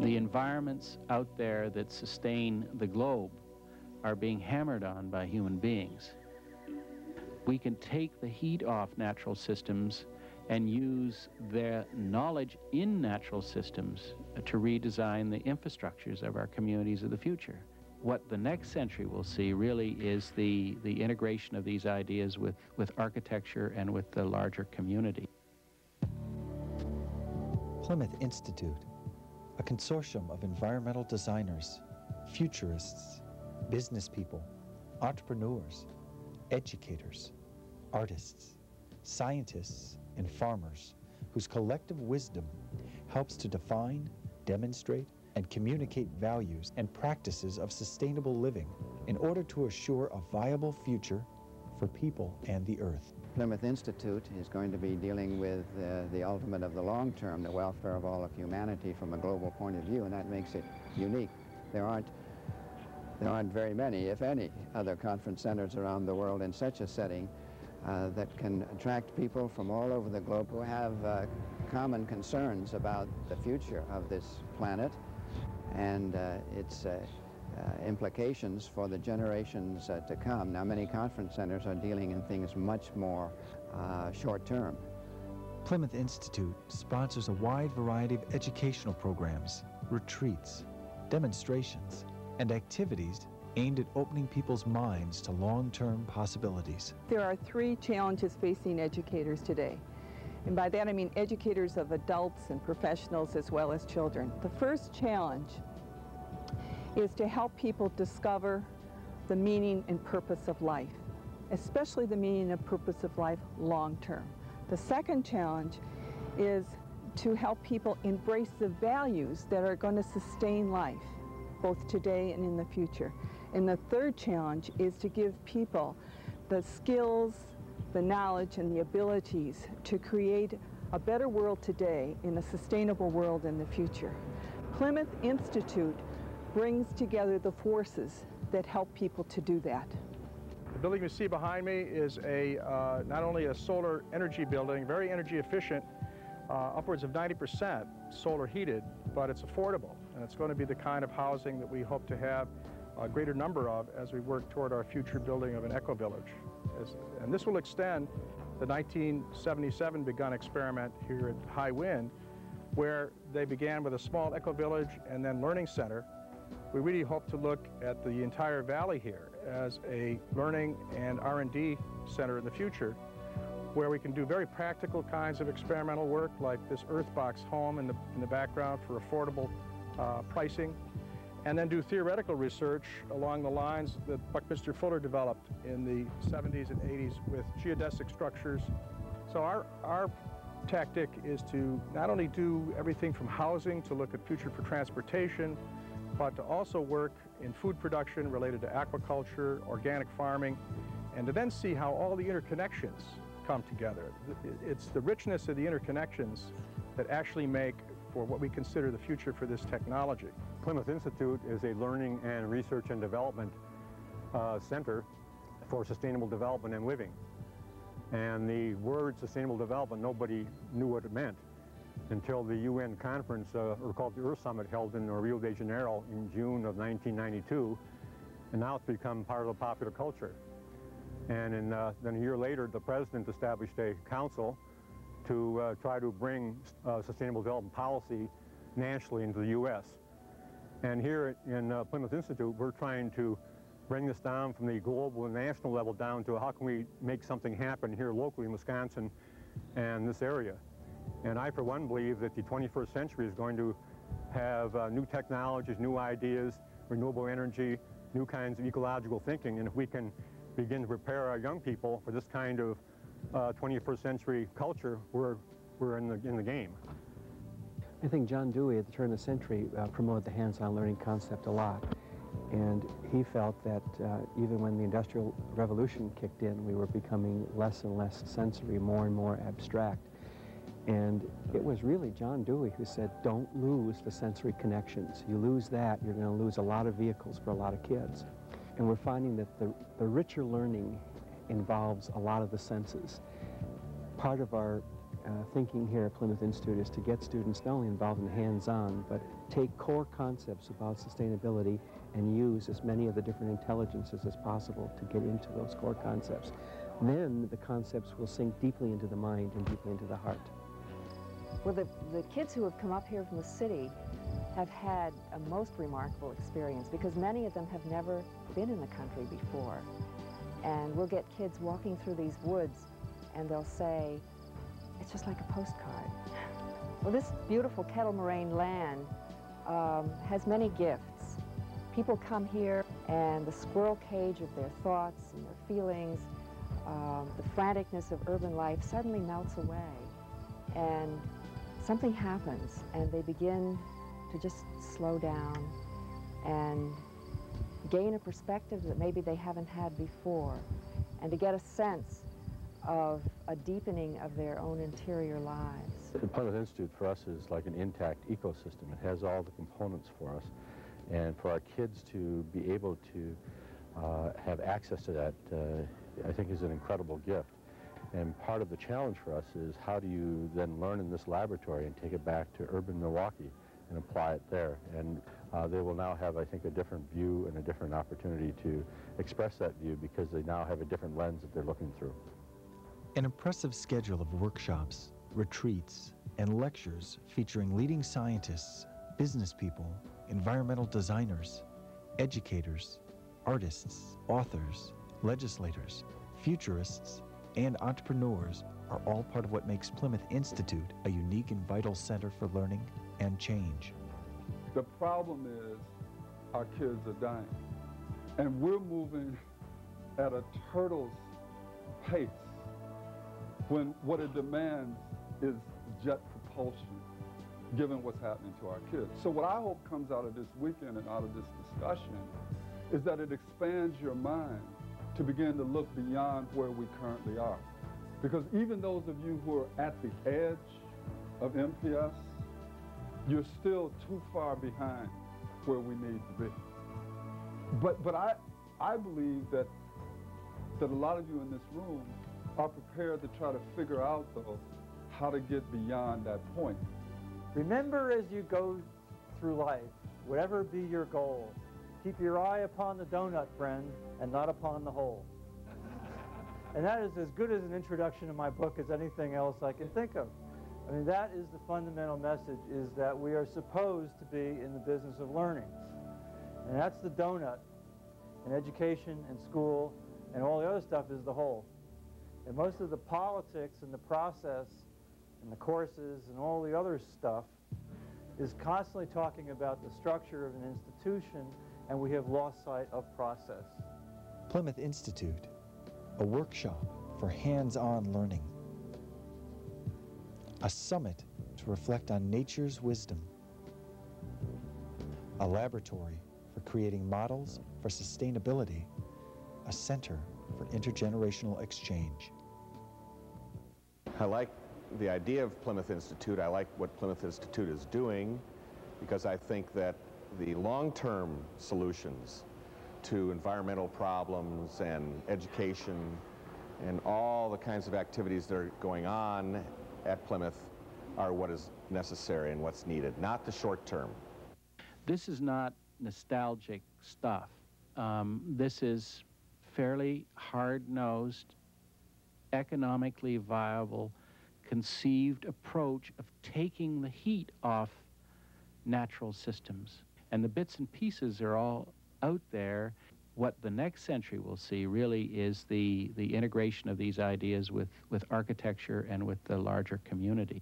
The environments out there that sustain the globe are being hammered on by human beings. We can take the heat off natural systems and use their knowledge in natural systems to redesign the infrastructures of our communities of the future. What the next century will see really is the integration of these ideas with architecture and with the larger community. Plymouth Institute, a consortium of environmental designers, futurists, business people, entrepreneurs, educators, artists, scientists, and farmers, whose collective wisdom helps to define, demonstrate, and communicate values and practices of sustainable living in order to assure a viable future for people and the earth. Plymouth Institute is going to be dealing with the ultimate of the long term, the welfare of all of humanity from a global point of view, and that makes it unique. There aren't very many, if any, other conference centers around the world in such a setting that can attract people from all over the globe who have common concerns about the future of this planet and its implications for the generations to come. Now, many conference centers are dealing in things much more short-term. Plymouth Institute sponsors a wide variety of educational programs, retreats, demonstrations, and activities aimed at opening people's minds to long-term possibilities. There are 3 challenges facing educators today. And by that I mean educators of adults and professionals as well as children. The first challenge is to help people discover the meaning and purpose of life, especially the meaning and purpose of life long-term. The second challenge is to help people embrace the values that are going to sustain life, both today and in the future. And the third challenge is to give people the skills, the knowledge, and the abilities to create a better world today in a sustainable world in the future. Plymouth Institute brings together the forces that help people to do that. The building you see behind me is not only a solar energy building, very energy efficient, upwards of 90% solar heated, but it's affordable. And it's going to be the kind of housing that we hope to have a greater number of as we work toward our future building of an eco-village. And this will extend the 1977 begun experiment here at High Wind, where they began with a small eco-village and then learning center. We really hope to look at the entire valley here as a learning and R&D center in the future, where we can do very practical kinds of experimental work like this Earthbox home in the background for affordable pricing, and then do theoretical research along the lines that Buckminster Fuller developed in the 70s and 80s with geodesic structures. So our tactic is to not only do everything from housing to look at future for transportation, but to also work in food production related to aquaculture, organic farming, and to then see how all the interconnections come together. It's the richness of the interconnections that actually make for what we consider the future for this technology. Plymouth Institute is a learning and research and development center for sustainable development and living. And the word sustainable development, nobody knew what it meant until the UN conference, called the Earth Summit, held in Rio de Janeiro in June of 1992. And now it's become part of the popular culture. And then a year later, the president established a council to try to bring sustainable development policy nationally into the U.S. And here in Plymouth Institute, we're trying to bring this down from the global and national level down to how can we make something happen here locally in Wisconsin and this area. And I, for one, believe that the 21st century is going to have new technologies, new ideas, renewable energy, new kinds of ecological thinking. And if we can begin to prepare our young people for this kind of 21st century culture, we're in the game. I think John Dewey at the turn of the century promoted the hands-on learning concept a lot. And he felt that even when the Industrial Revolution kicked in, we were becoming less and less sensory, more and more abstract. And it was really John Dewey who said, don't lose the sensory connections. You lose that, you're going to lose a lot of vehicles for a lot of kids. And we're finding that the richer learning involves a lot of the senses. Part of our thinking here at Plymouth Institute is to get students not only involved in hands-on, but take core concepts about sustainability and use as many of the different intelligences as possible to get into those core concepts. Then the concepts will sink deeply into the mind and deeply into the heart. Well, the kids who have come up here from the city have had a most remarkable experience because many of them have never been in the country before. And we'll get kids walking through these woods and they'll say, it's just like a postcard. Well, this beautiful kettle moraine land has many gifts. People come here and the squirrel cage of their thoughts and their feelings, the franticness of urban life suddenly melts away. And something happens and they begin to just slow down and gain a perspective that maybe they haven't had before, and to get a sense of a deepening of their own interior lives. The Plymouth Institute for us is like an intact ecosystem. It has all the components for us, and for our kids to be able to have access to that, I think is an incredible gift. And part of the challenge for us is how do you then learn in this laboratory and take it back to urban Milwaukee and apply it there. And they will now have, I think, a different view and a different opportunity to express that view because they now have a different lens that they're looking through. An impressive schedule of workshops, retreats, and lectures featuring leading scientists, business people, environmental designers, educators, artists, authors, legislators, futurists, and entrepreneurs are all part of what makes Plymouth Institute a unique and vital center for learning and change. The problem is our kids are dying, and we're moving at a turtle's pace when what it demands is jet propulsion, given what's happening to our kids. So what I hope comes out of this weekend and out of this discussion is that it expands your mind to begin to look beyond where we currently are. Because even those of you who are at the edge of MPS, you're still too far behind where we need to be. But I believe that a lot of you in this room are prepared to try to figure out, though, how to get beyond that point. Remember as you go through life, whatever be your goal, keep your eye upon the donut, friend, and not upon the hole. And that is as good as an introduction to my book as anything else I can think of. I mean, that is the fundamental message, is that we are supposed to be in the business of learning. And that's the donut. And education and school and all the other stuff is the whole. And most of the politics and the process and the courses and all the other stuff is constantly talking about the structure of an institution, and we have lost sight of process. Plymouth Institute, a workshop for hands-on learning. A summit to reflect on nature's wisdom. A laboratory for creating models for sustainability. A center for intergenerational exchange. I like the idea of Plymouth Institute. I like what Plymouth Institute is doing because I think that the long-term solutions to environmental problems and education and all the kinds of activities that are going on at Plymouth are what is necessary and what's needed, not the short term. This is not nostalgic stuff. This is fairly hard-nosed, economically viable, conceived approach of taking the heat off natural systems. And the bits and pieces are all out there. What the next century will see really is the integration of these ideas with architecture and with the larger community.